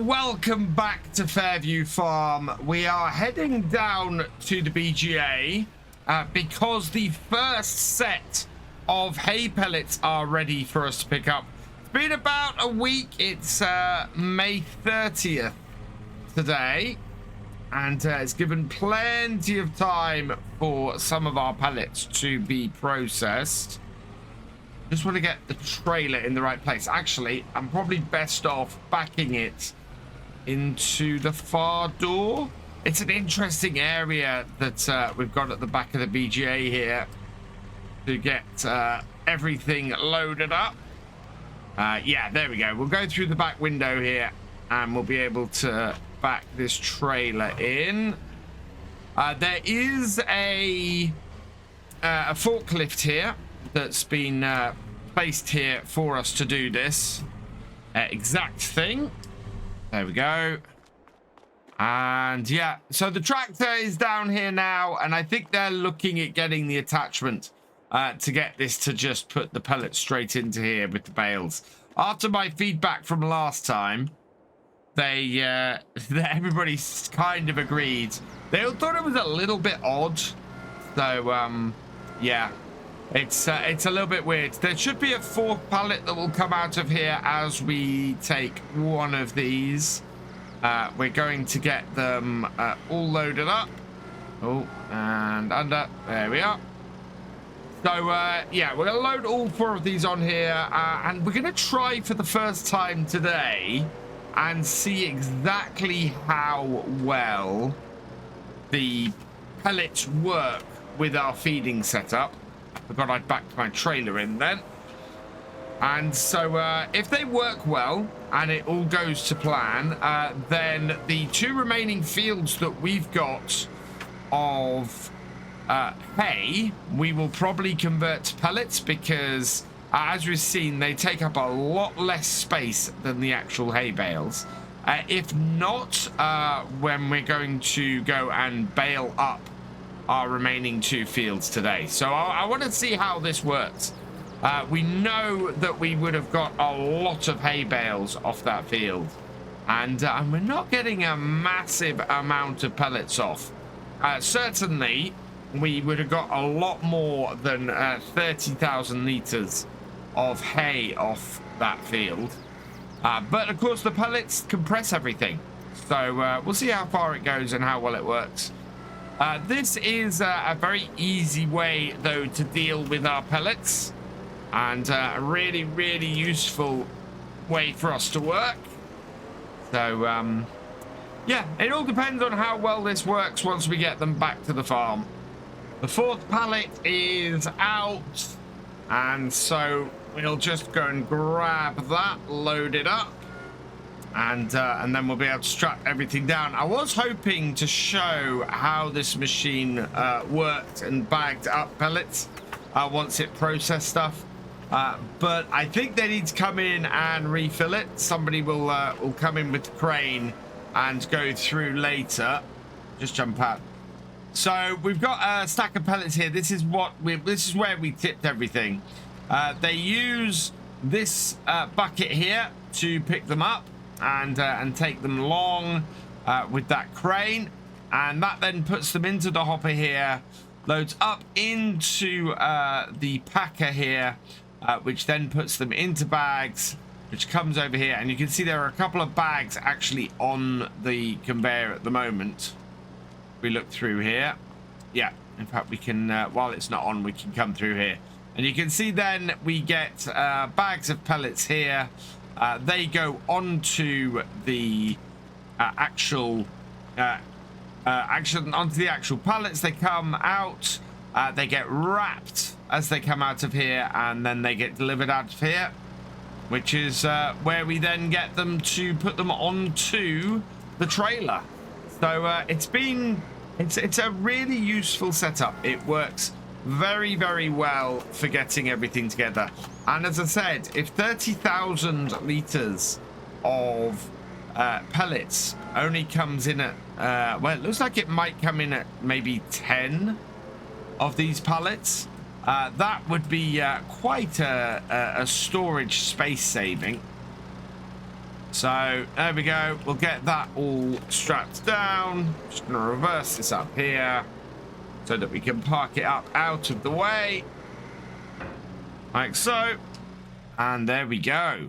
welcome back to Fairview Farm. We are heading down to the BGA because the first set of hay pellets are ready for us to pick up. It's been about a week. It's May 30th today, and it's given plenty of time for some of our pellets to be processed. Just want to get the trailer in the right place. Actually, I'm probably best off backing it into the far door. It's an interesting area that we've got at the back of the BGA here to get everything loaded up. Yeah, there we go. We'll go through the back window here and we'll be able to back this trailer in. There is a forklift here that's been placed here for us to do this exact thing. There we go. And yeah, so the tractor is down here now, and I think they're looking at getting the attachment to get this to just put the pellets straight into here with the bales. After my feedback from last time, everybody kind of agreed. They all thought it was a little bit odd. So yeah, it's a little bit weird. There should be a fourth pallet that will come out of here as we take one of these. We're going to get them all loaded up. Oh, and under. There we are. So yeah, we're gonna load all four of these on here, and we're gonna try for the first time today and see exactly how well the pellets work with our feeding setup. I forgot I'd backed my trailer in then. And so if they work well and it all goes to plan, then the two remaining fields that we've got of hay, we will probably convert to pellets because as we've seen, they take up a lot less space than the actual hay bales. If not, when we're going to go and bale up our remaining two fields today. So I want to see how this works. We know that we would have got a lot of hay bales off that field, and we're not getting a massive amount of pellets off. Certainly, we would have got a lot more than 30,000 litres of hay off that field. But of course, the pellets compress everything. So we'll see how far it goes and how well it works. This is a very easy way, though, to deal with our pellets, and a really, really useful way for us to work. So, yeah, it all depends on how well this works once we get them back to the farm. The fourth pallet is out, and so we'll just go and grab that, load it up, and then we'll be able to strap everything down. I was hoping to show how this machine worked and bagged up pellets once it processed stuff, but I think they need to come in and refill it. Somebody will come in with the crane and go through later. Just jump out. So we've got a stack of pellets here. This is where we tipped everything. They use this bucket here to pick them up and take them along with that crane, and that then puts them into the hopper here, loads up into the packer here, which then puts them into bags, which comes over here, and you can see there are a couple of bags actually on the conveyor at the moment. We look through here. Yeah, in fact we can while it's not on, we can come through here, and you can see then we get bags of pellets here. They go onto the onto the actual pallets. They come out, they get wrapped as they come out of here, and then they get delivered out of here, which is where we then get them to put them onto the trailer. So it's a really useful setup. It works very, very well for getting everything together. And as I said, if 30,000 litres of pellets only comes in at, well, it looks like it might come in at maybe 10 of these pallets. That would be quite a storage space saving. So there we go. We'll get that all strapped down. Just going to reverse this up here so that we can park it up out of the way. Like so. And there we go.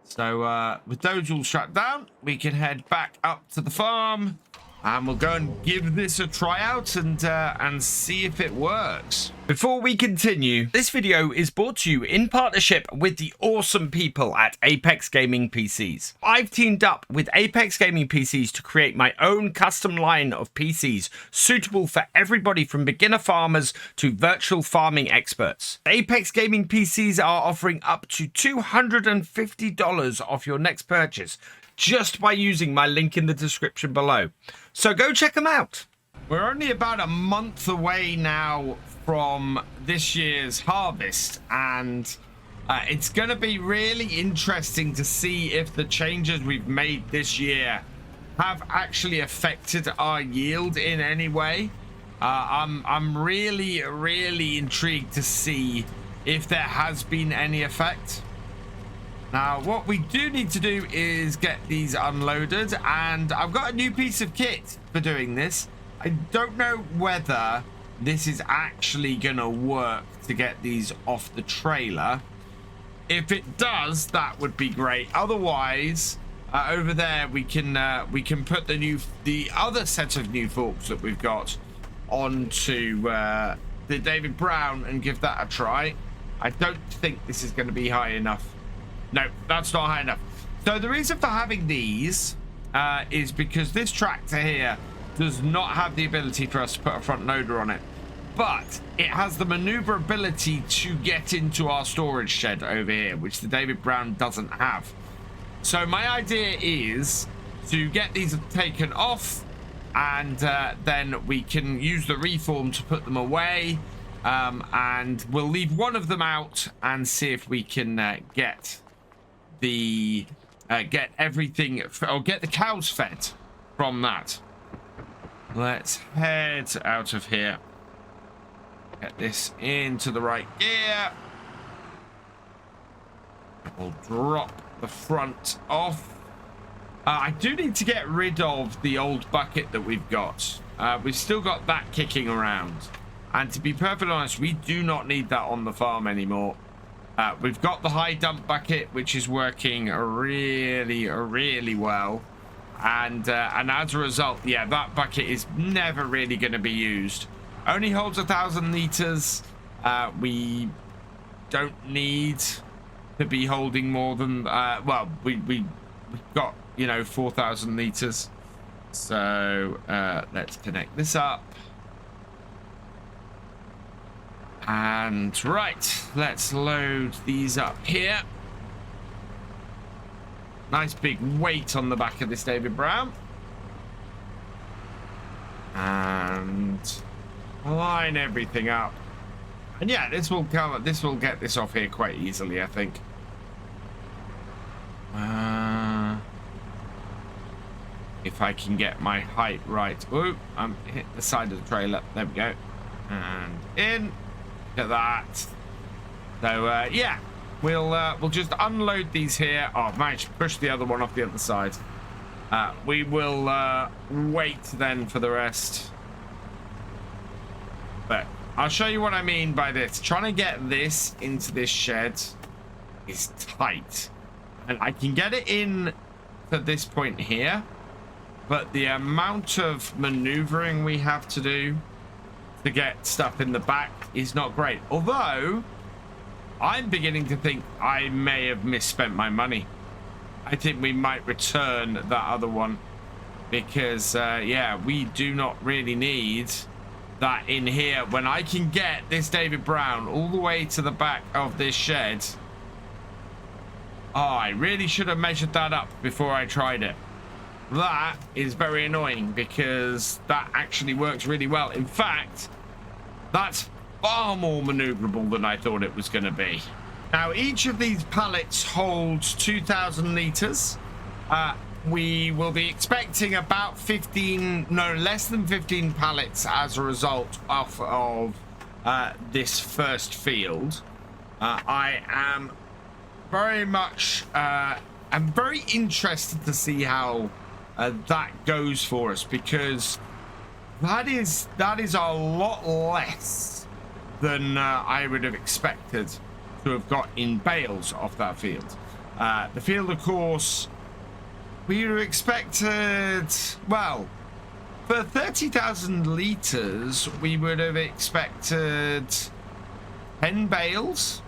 So with those all strapped down, we can head back up to the farm. And we'll go and give this a try out and see if it works. Before we continue, this video is brought to you in partnership with the awesome people at Apex Gaming PCs. I've teamed up with Apex Gaming PCs to create my own custom line of PCs suitable for everybody from beginner farmers to virtual farming experts. Apex Gaming PCs are offering up to $250 off your next purchase just by using my link in the description below. So go check them out. We're only about a month away now from this year's harvest, and it's going to be really interesting to see if the changes we've made this year have actually affected our yield in any way. I'm really intrigued to see if there has been any effect. Now, what we do need to do is get these unloaded, and I've got a new piece of kit for doing this. I don't know whether this is actually going to work to get these off the trailer. If it does, that would be great. Otherwise, over there we can put the other set of new forks that we've got onto the David Brown and give that a try. I don't think this is going to be high enough. No, that's not high enough. So the reason for having these is because this tractor here does not have the ability for us to put a front loader on it, but it has the maneuverability to get into our storage shed over here, which the David Brown doesn't have. So my idea is to get these taken off, and then we can use the reform to put them away, and we'll leave one of them out and see if we can get everything, or get the cows fed from that. Let's head out of here. Get this into the right gear. We'll drop the front off. I do need to get rid of the old bucket that we've got. We've still got that kicking around. And to be perfectly honest, we do not need that on the farm anymore. We've got the high dump bucket, which is working really well. And as a result, yeah, that bucket is never really going to be used. Only holds 1,000 liters. We don't need to be holding more than well, we've got, you know, 4,000 liters. So let's connect this up. And right, let's load these up here. Nice big weight on the back of this David Brown. And line everything up. And yeah, this will get this off here quite easily, I think. If I can get my height right. Ooh, I'm hit the side of the trailer. There we go. And in. Look at that. So yeah, we'll just unload these here. Oh, I managed to push the other one off the other side. We will wait then for the rest. But I'll show you what I mean by this. Trying to get this into this shed is tight, and I can get it in to this point here, but the amount of maneuvering we have to do to get stuff in the back is not great. Although I'm beginning to think I may have misspent my money. I think we might return that other one, because yeah, we do not really need that in here when I can get this David Brown all the way to the back of this shed. Oh, I really should have measured that up before I tried it. That is very annoying, because that actually works really well. In fact, that's far more maneuverable than I thought it was going to be. Now, each of these pallets holds 2,000 liters. We will be expecting about less than 15 pallets as a result of this first field. I am very much I'm very interested to see how that goes for us, because that is a lot less than I would have expected to have got in bales off that field. The field, of course, we would have expected, well, for 30,000 litres, we would have expected 10 bales.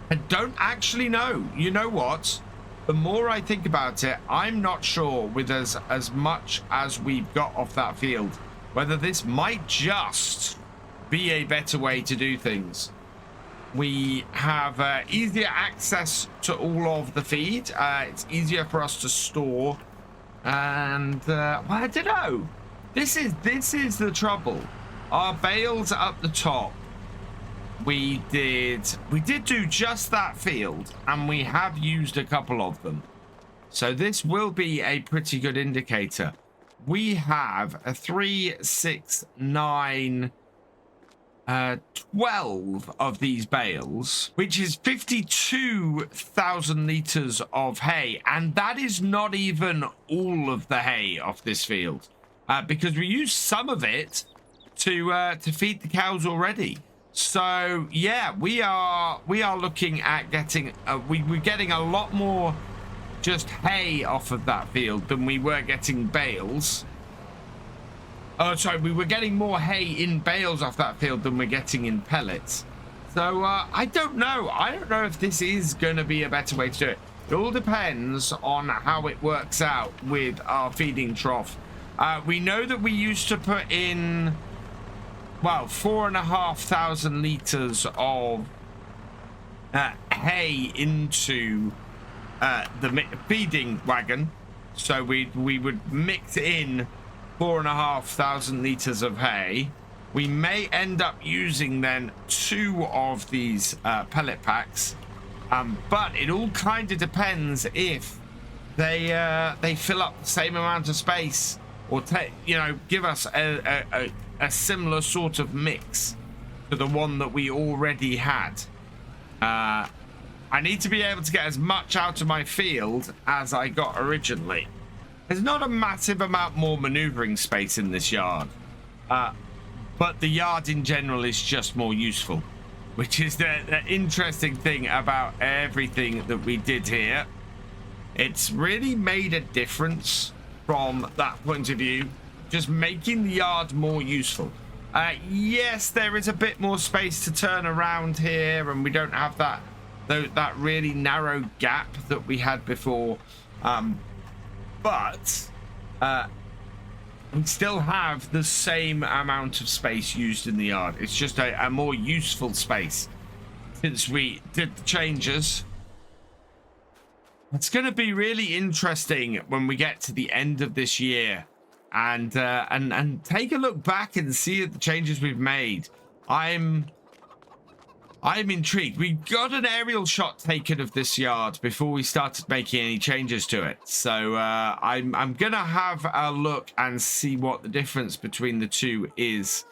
I don't actually know. You know what? The more I think about it, I'm not sure with as much as we've got off that field, whether this might just be a better way to do things. We have easier access to all of the feed. It's easier for us to store. And, well, I don't know. This is the trouble. Our bales up the top. We did do just that field, and we have used a couple of them. So this will be a pretty good indicator. We have a 3, 6, 9, 12 of these bales, which is 52,000 litres of hay, and that is not even all of the hay off this field, because we used some of it to feed the cows already. So yeah, we are looking at getting we're getting a lot more just hay off of that field than we were getting bales. Oh, sorry, we were getting more hay in bales off that field than we're getting in pellets. So I don't know. I don't know if this is going to be a better way to do it. It all depends on how it works out with our feeding trough. We know that we used to put in, well, 4,500 litres of hay into the feeding wagon. So we would mix in 4,500 litres of hay. We may end up using then 2 of these pellet packs, but it all kind of depends if they fill up the same amount of space, or give us a similar sort of mix to the one that we already had. I need to be able to get as much out of my field as I got originally. There's not a massive amount more maneuvering space in this yard, but the yard in general is just more useful, which is the interesting thing about everything that we did here. It's really made a difference from that point of view, just making the yard more useful. Yes, there is a bit more space to turn around here, and we don't have that really narrow gap that we had before. But we still have the same amount of space used in the yard. It's just a more useful space since we did the changes. It's going to be really interesting when we get to the end of this year and take a look back and see the changes we've made. I'm intrigued. We got an aerial shot taken of this yard before we started making any changes to it. So I'm gonna have a look and see what the difference between the two is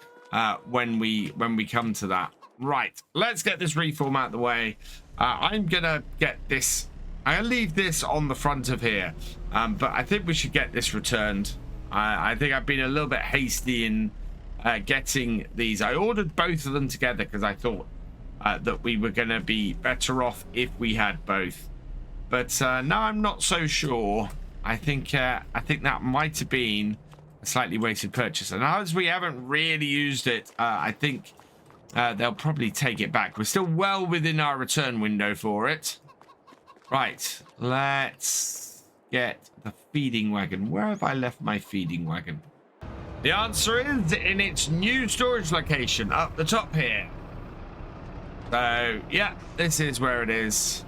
when we come to that. Right, let's get this reform out of the way. I'm gonna get this. I'll leave this on the front of here, but I think we should get this returned. I think I've been a little bit hasty in getting these. I ordered both of them together because I thought that we were going to be better off if we had both, but now I'm not so sure. I think that might have been a slightly wasted purchase, and as we haven't really used it, I think they'll probably take it back. We're still well within our return window for it. Right, let's get the feeding wagon. Where have I left my feeding wagon? The answer is in its new storage location up the top here. So, yeah, this is where it is.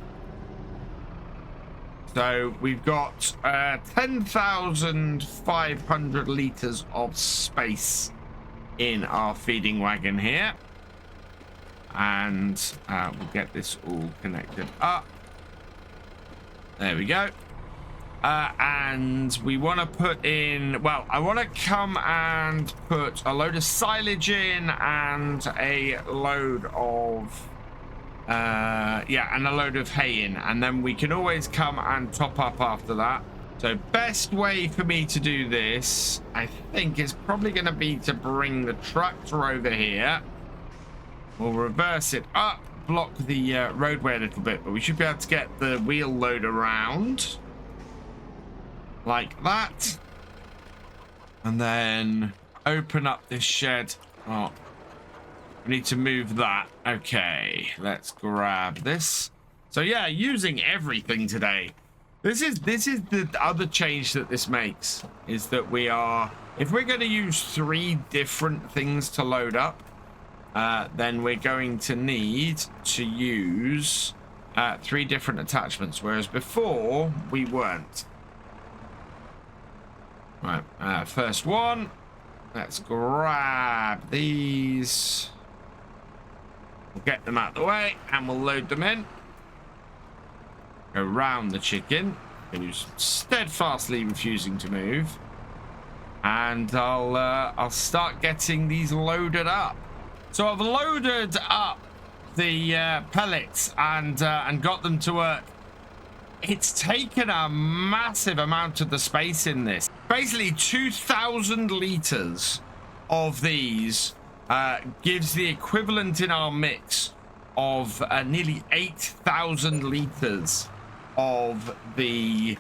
So, we've got 10,500 litres of space in our feeding wagon here. And we'll get this all connected up. There we go. And we want to put in, well, I want to come and put a load of silage in and a load of yeah, and a load of hay in, and then we can always come and top up after that. So best way for me to do this, I think, is probably going to be to bring the tractor over here. We'll reverse it up, block the roadway a little bit, but we should be able to get the wheel load around like that, and then open up this shed. Oh, we need to move that. Okay, let's grab this. So yeah, using everything today. This is the other change that this makes, is that we are, if we're going to use 3 different things to load up, then we're going to need to use 3 different attachments, whereas before we weren't. Right, first one. Let's grab these. We'll get them out of the way and we'll load them in. Go round the chicken, who's steadfastly refusing to move, and I'll start getting these loaded up. So I've loaded up the pellets and got them to work. It's taken a massive amount of the space in this. Basically, 2,000 liters of these gives the equivalent in our mix of nearly 8,000 liters of the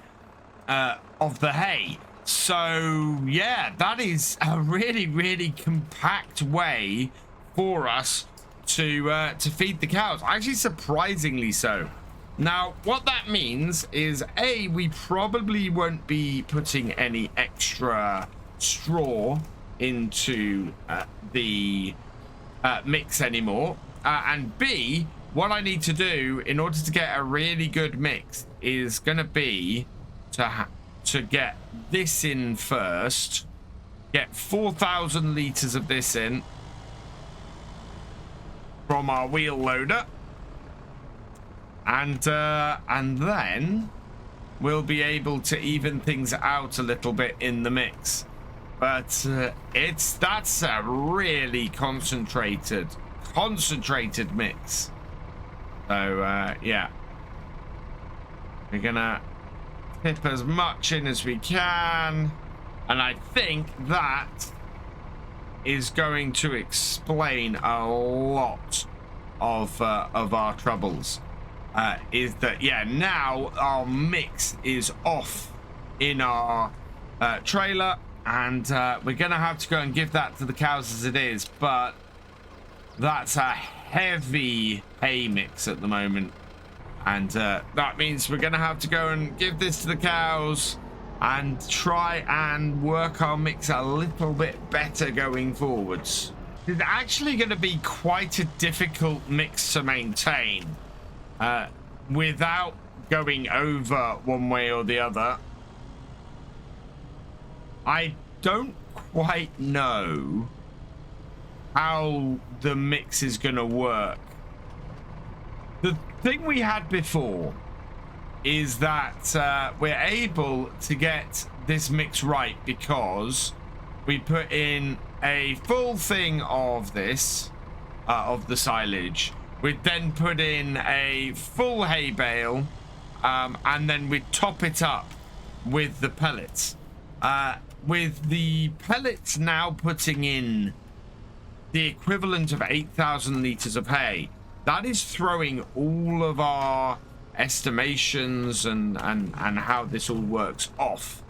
hay. So yeah, that is a really compact way for us to feed the cows. Actually, surprisingly so. Now, what that means is, A, we probably won't be putting any extra straw into the mix anymore, and B, what I need to do in order to get a really good mix is going to be to get this in first, get 4,000 liters of this in from our wheel loader, and then we'll be able to even things out a little bit in the mix. But that's a really concentrated mix. So yeah, we're gonna tip as much in as we can, and I think that is going to explain a lot of our troubles. Is that, yeah, now our mix is off in our trailer, and we're gonna have to go and give that to the cows as it is, but that's a heavy hay mix at the moment, and that means we're gonna have to go and give this to the cows and try and work our mix a little bit better going forwards. It's actually going to be quite a difficult mix to maintain without going over one way or the other. I don't quite know how the mix is going to work. The thing we had before is that we're able to get this mix right because we put in a full thing of this, of the silage. We'd then put in a full hay bale, and then we'd top it up with the pellets. With the pellets now putting in the equivalent of 8,000 liters of hay, that is throwing all of our estimations and how this all works off.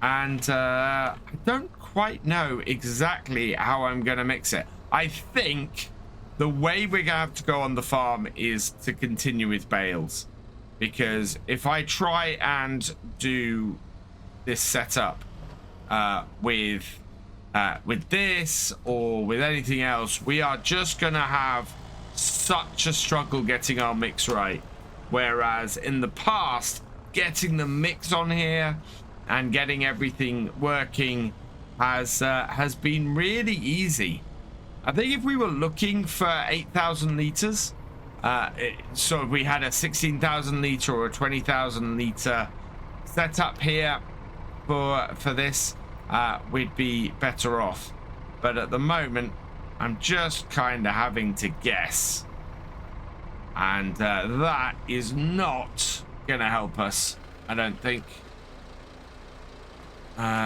And I don't quite know exactly how I'm going to mix it. I think the way we're going to have to go on the farm is to continue with bales, because if I try and do this setup with this or with anything else, we are just going to have such a struggle getting our mix right. Whereas in the past, getting the mix on here and getting everything working has been really easy. I think if we were looking for 8,000 liters, so if we had a 16,000 liter or a 20,000 liter setup here for this, we'd be better off. But at the moment, I'm just kind of having to guess. And that is not going to help us, I don't think.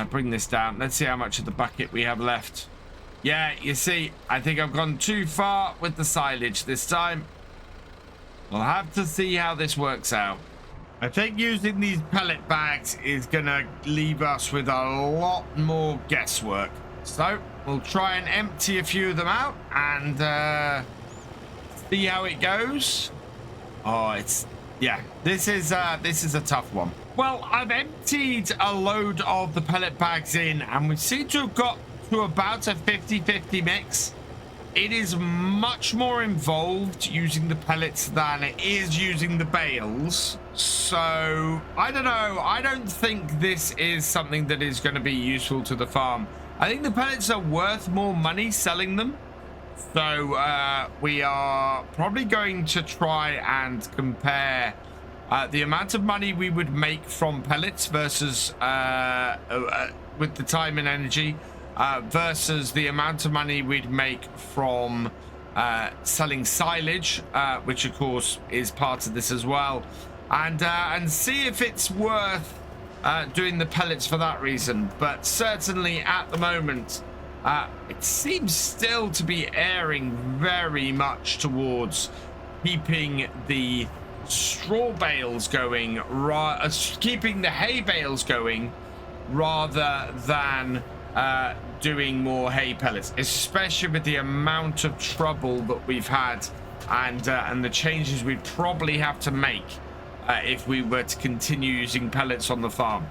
Bring this down. Let's see how much of the bucket we have left. Yeah, you see, I think I've gone too far with the silage this time. We'll have to see how this works out. I think using these pellet bags is going to leave us with a lot more guesswork. So we'll try and empty a few of them out and see how it goes. Oh, it's... yeah, this is a tough one. Well, I've emptied a load of the pellet bags in, and we seem to have got to about a 50-50 mix. It is much more involved using the pellets than it is using the bales. So, I don't know. I don't think this is something that is going to be useful to the farm. I think the pellets are worth more money selling them. So, we are probably going to try and compare the amount of money we would make from pellets versus with the time and energy versus the amount of money we'd make from selling silage, which of course is part of this as well, and see if it's worth doing the pellets for that reason. But certainly at the moment, it seems still to be erring very much towards keeping the straw bales going, keeping the hay bales going, rather than doing more hay pellets, especially with the amount of trouble that we've had and the changes we'd probably have to make if we were to continue using pellets on the farm.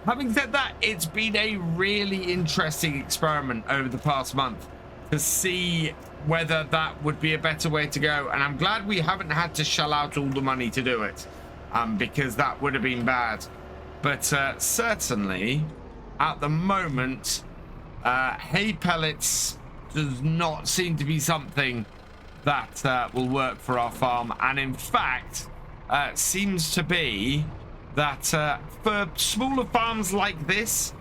Having said that, it's been a really interesting experiment over the past month to see whether that would be a better way to go, and I'm glad we haven't had to shell out all the money to do it, because that would have been bad. But certainly at the moment, hay pellets does not seem to be something that will work for our farm, and in fact seems to be that for smaller farms like this,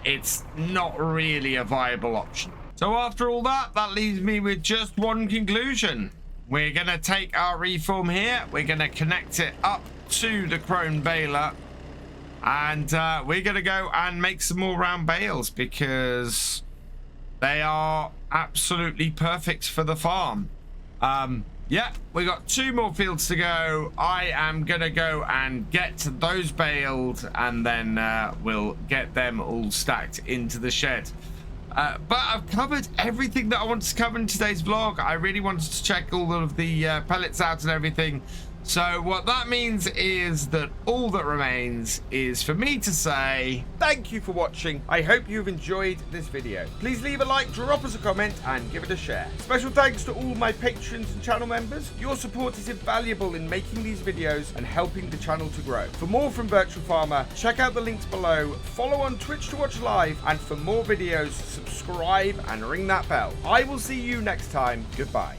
it's not really a viable option. So after all that, that leaves me with just one conclusion. We're going to take our reform here, we're going to connect it up to the Crone baler, and we're going to go and make some more round bales because they are absolutely perfect for the farm. Yeah, we got 2 more fields to go. I am going to go and get those baled, and then we'll get them all stacked into the shed. But I've covered everything that I wanted to cover in today's vlog. I really wanted to check all of the pellets out and everything. So what that means is that all that remains is for me to say thank you for watching. I hope you've enjoyed this video. Please leave a like, drop us a comment, and give it a share. Special thanks to all my patrons and channel members. Your support is invaluable in making these videos and helping the channel to grow. For more from Virtual Farmer, check out the links below, follow on Twitch to watch live, and for more videos, subscribe and ring that bell. I will see you next time. Goodbye.